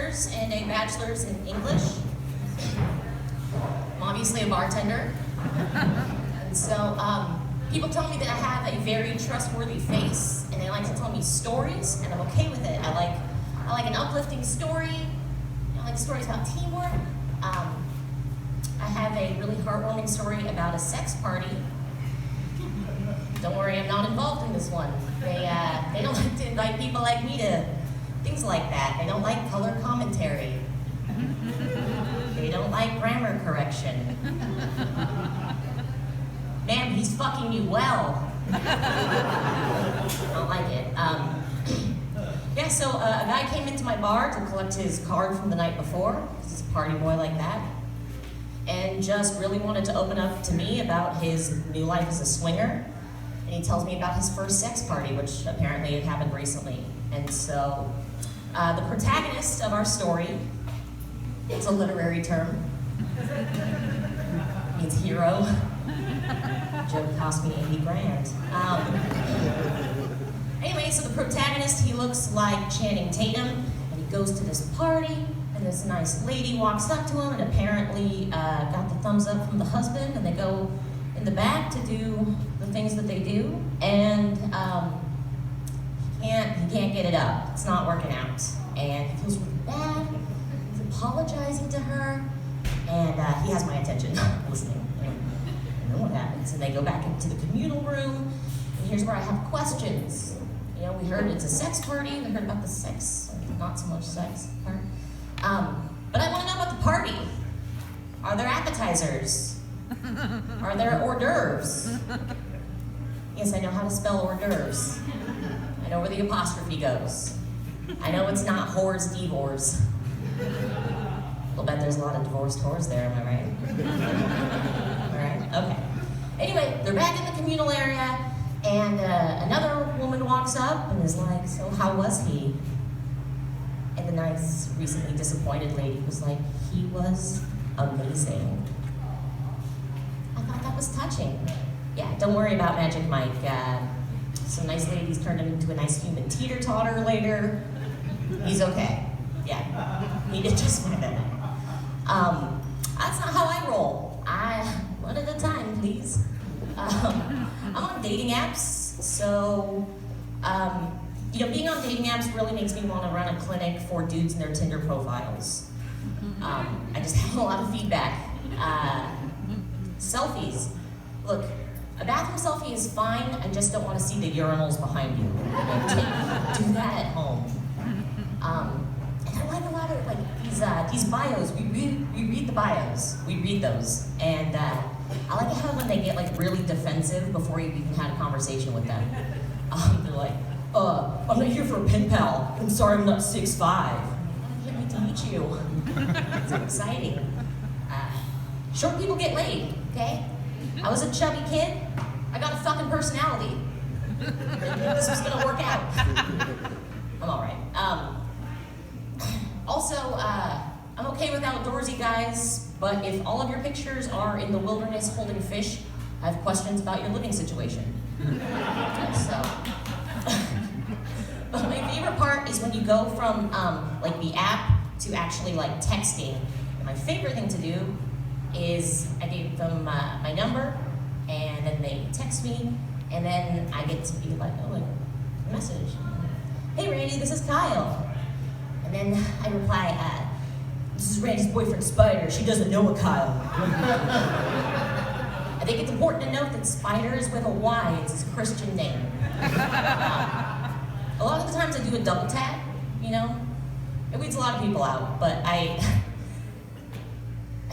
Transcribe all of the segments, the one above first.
minors and a bachelor's in English. I'm obviously a bartender. And so people tell me that I have a very trustworthy face, and they like to tell me stories, and I'm okay with it. I like an uplifting story. I like stories about teamwork. I have a really heartwarming story about a sex party. Don't worry, I'm not involved in this one. They don't like to invite people like me to things like that. They don't like color commentary. They don't like grammar correction. Man, he's fucking you well. I don't like it. Yeah, so a guy came into my bar to collect his card from the night before. He's a party boy like that. And just really wanted to open up to me about his new life as a swinger. And he tells me about his first sex party, which apparently had happened recently. And so, the protagonist of our story, it's a literary term, means hero. Joke cost me 80 grand. Anyway, so the protagonist, he looks like Channing Tatum, and he goes to this party, and this nice lady walks up to him and apparently got the thumbs up from the husband, and they go in the back to do the things that they do, and he can't get it up. It's not working out, and he feels really bad. He's apologizing to her, and he has my attention, listening. And then what happens? And they go back into the communal room, and here's where I have questions. You know, we heard it's a sex party. We heard about the sex, not so much sex part. But I want to know about the party. Are there appetizers? Are there hors d'oeuvres? Yes, I know how to spell hors d'oeuvres. I know where the apostrophe goes. I know it's not whores, divorce. I'll bet there's a lot of divorced whores there, am I right? All right, okay. Anyway, they're back in the communal area, and another woman walks up and is like, so how was he? And the nice, recently disappointed lady was like, he was amazing. I thought that was touching. Yeah, don't worry about Magic Mike. Some nice ladies turned him into a nice human teeter-totter later. He's okay. Yeah, he did just fine that night. That's not how I roll. One at a time, please. I'm on dating apps, so you know, being on dating apps really makes me want to run a clinic for dudes and their Tinder profiles. I just have a lot of feedback. Selfies. Look, a bathroom selfie is fine, I just don't want to see the urinals behind you. Do that at home. And I like a lot of these bios. We read the bios. We read those. And I like how when they get really defensive before you even had a conversation with them. They're like, I'm not here for a pen pal. I'm sorry I'm not 6'5". I can't wait to meet you. It's exciting. Short people get laid, okay? I was a chubby kid. I got a fucking personality. This was gonna work out. I'm all right. Also, I'm okay with outdoorsy guys, but if all of your pictures are in the wilderness holding fish, I have questions about your living situation. So, but my favorite part is when you go from the app to actually texting. And my favorite thing to do is I give them my number, and then they text me, and then I get to be like, a message. Hey Randy, this is Kyle. And then I reply, this is Randy's boyfriend Spider. She doesn't know a Kyle. I think it's important to note that Spider is with a Y. It's his Christian name. A lot of the times I do a double tap, you know? It weeds a lot of people out, but I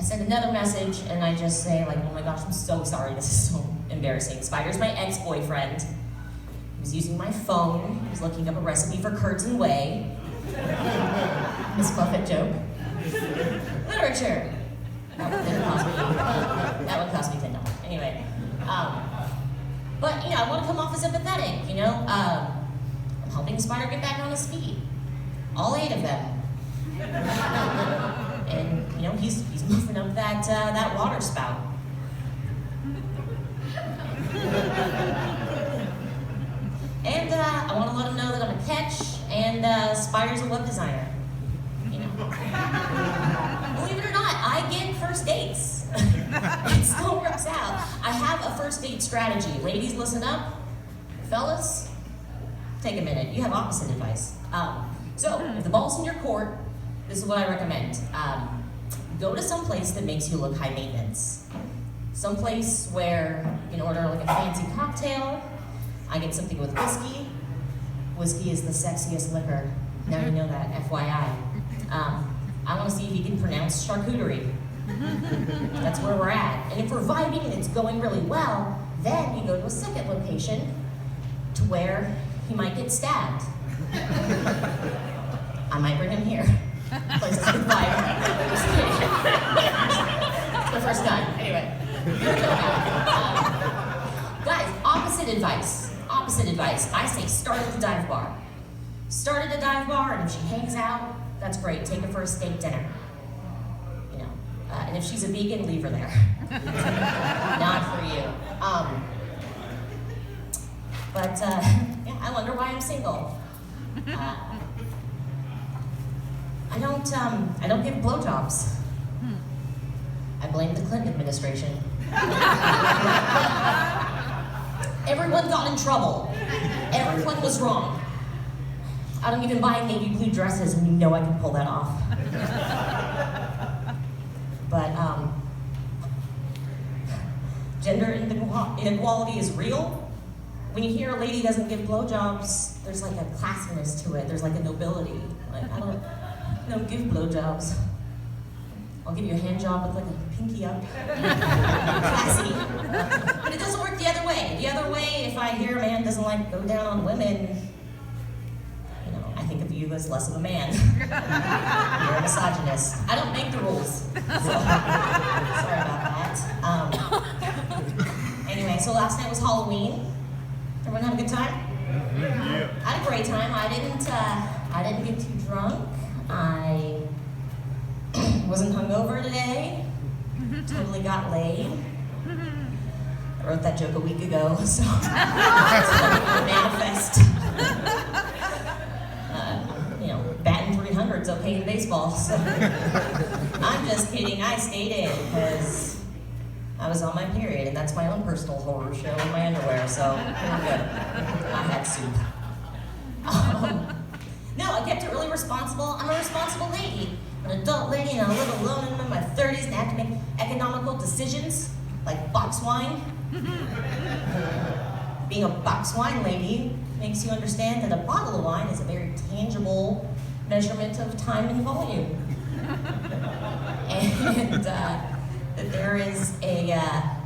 send another message and I just say oh my gosh, I'm so sorry, this is so embarrassing. Spider's my ex-boyfriend. He was using my phone. He was looking up a recipe for curds and whey. Miss Buffett joke. Literature. That one cost me $10. Anyway, but I want to come off as empathetic. I'm helping Spider get back on his feet. All 8 of them. And he's moving up that water spout. And I want to let him know that I'm a catch, and Spider's a web designer. I get first dates. It still works out. I have a first date strategy. Ladies, listen up. Fellas, take a minute. You have opposite advice. So, if the ball's in your court, this is what I recommend. Go to some place that makes you look high maintenance. Some place where you can order like a fancy cocktail. I get something with whiskey. Whiskey is the sexiest liquor. Now you know that, FYI. I want to see if you can pronounce charcuterie. That's where we're at. And if we're vibing and it's going really well, then you go to a second location to where he might get stabbed. I might bring him here. Places with fire. Just kidding. It's the first time. Anyway. Guys, opposite advice. Opposite advice. I say start at the dive bar. Start at the dive bar, and if she hangs out, that's great. Take her for a steak dinner. You know. And if she's a vegan, leave her there. Not for you. Yeah, I wonder why I'm single. I don't give blowjobs. I blame the Clinton administration. Everyone got in trouble. Everyone was wrong. I don't even buy navy blue dresses, and you know I can pull that off. But gender inequality is real. When you hear a lady doesn't give blowjobs, there's like a classiness to it. There's like a nobility. Like, I don't give blowjobs. I'll give you a hand job with like a pinky up. Classy. But it doesn't work the other way. The other way, if I hear a man doesn't like go down on women, you know, I think of you as less of a man. You're a misogynist. I don't make the rules. So, sorry about that. Anyway, so last night was Halloween. Everyone have a good time? Yeah. I had a great time. I didn't get too drunk. I wasn't hungover today. Totally got laid. I wrote that joke a week ago, so manifest. You know, batting 300's okay in baseball. So I'm just kidding. I stayed in because I was on my period, and that's my own personal horror show in my underwear. So we're good. I had soup. No, I kept it really responsible. I'm a responsible lady. I'm an adult lady, and I live alone, and I'm in my 30s, and I have to make economical decisions, like box wine. Being a box wine lady makes you understand that a bottle of wine is a very tangible measurement of time and volume. And that there is a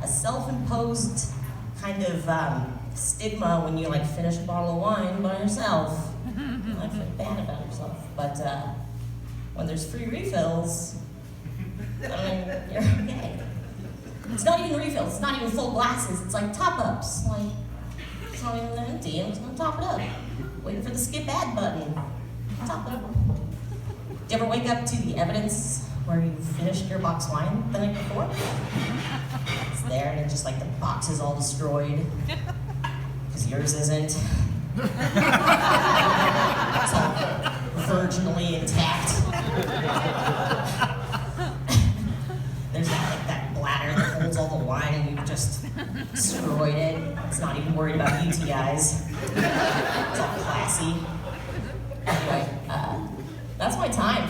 self-imposed kind of stigma when you like finish a bottle of wine by yourself. I feel bad about yourself, but when there's free refills, I mean, you're okay. It's not even refills, it's not even full glasses, it's like top-ups. Like, it's not even empty, I'm just gonna top it up. Waiting for the skip ad button. Top it up. Do you ever wake up to the evidence where you finished your box wine the night before? It's there, and it's just like the box is all destroyed, because yours isn't. It's all virginally intact. There's that bladder that holds all the wine, and you've just destroyed it. It's not even worried about UTIs. It's all classy. Anyway, that's my time.